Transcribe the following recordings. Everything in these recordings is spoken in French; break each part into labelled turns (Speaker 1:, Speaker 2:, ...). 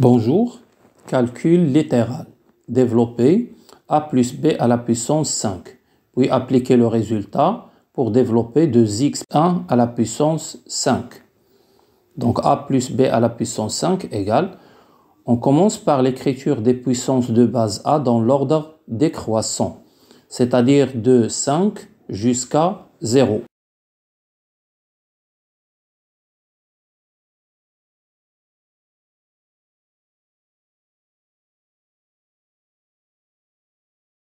Speaker 1: Bonjour, calcul littéral. Développer a plus b à la puissance 5, puis appliquer le résultat pour développer 2x1 à la puissance 5. Donc a plus b à la puissance 5 égale, on commence par l'écriture des puissances de base a dans l'ordre décroissant, c'est-à-dire de 5 jusqu'à 0.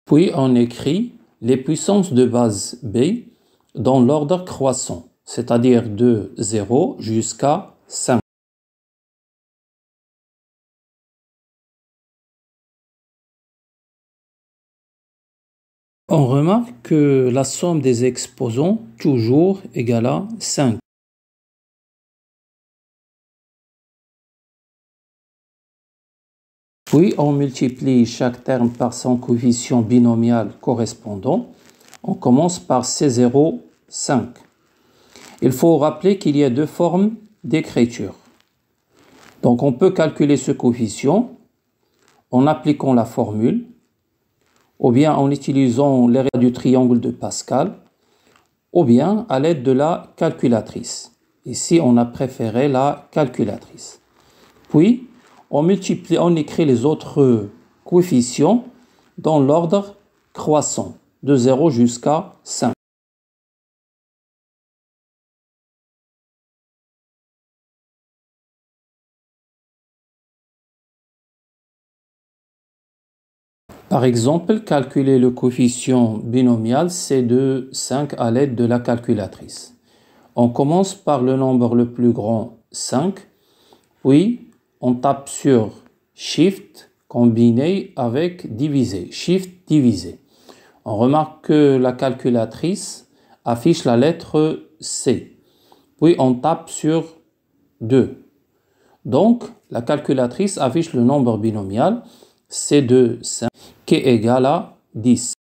Speaker 1: Puis on écrit les puissances de base b dans l'ordre croissant, c'est-à-dire de 0 jusqu'à 5. On remarque que la somme des exposants toujours égale à 5. Puis on multiplie chaque terme par son coefficient binomial correspondant. On commence par C0, 5. Il faut rappeler qu'il y a deux formes d'écriture. Donc on peut calculer ce coefficient en appliquant la formule, ou bien en utilisant les règles du triangle de Pascal, ou bien à l'aide de la calculatrice. Ici, on a préféré la calculatrice. Puis, on écrit les autres coefficients dans l'ordre croissant, de 0 jusqu'à 5. Par exemple, calculer le coefficient binomial C de 5 à l'aide de la calculatrice. On commence par le nombre le plus grand, 5, puis on tape sur Shift combiné avec divisé, Shift divisé. On remarque que la calculatrice affiche la lettre C, puis on tape sur 2. Donc, la calculatrice affiche le nombre binomial C de 5 qui est égal à 10.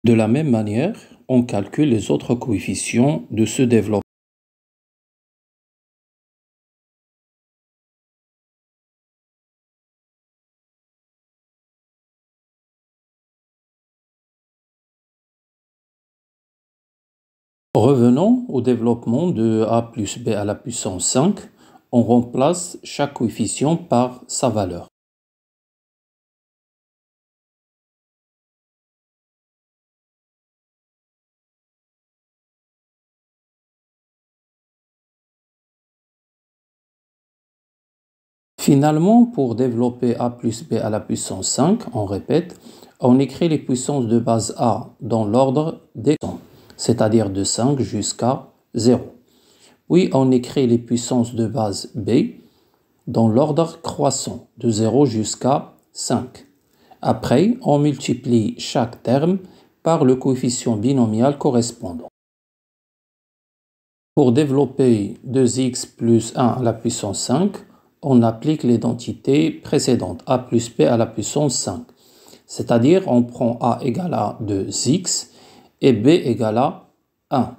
Speaker 1: De la même manière, on calcule les autres coefficients de ce développement. Revenons au développement de a plus b à la puissance 5. On remplace chaque coefficient par sa valeur. Finalement, pour développer a plus b à la puissance 5, on répète, on écrit les puissances de base a dans l'ordre décroissant, c'est-à-dire de 5 jusqu'à 0. Puis on écrit les puissances de base b dans l'ordre croissant, de 0 jusqu'à 5. Après, on multiplie chaque terme par le coefficient binomial correspondant. Pour développer 2x plus 1 à la puissance 5, on applique l'identité précédente, a plus b à la puissance 5. C'est-à-dire, on prend a égale à 2x et b égale à 1.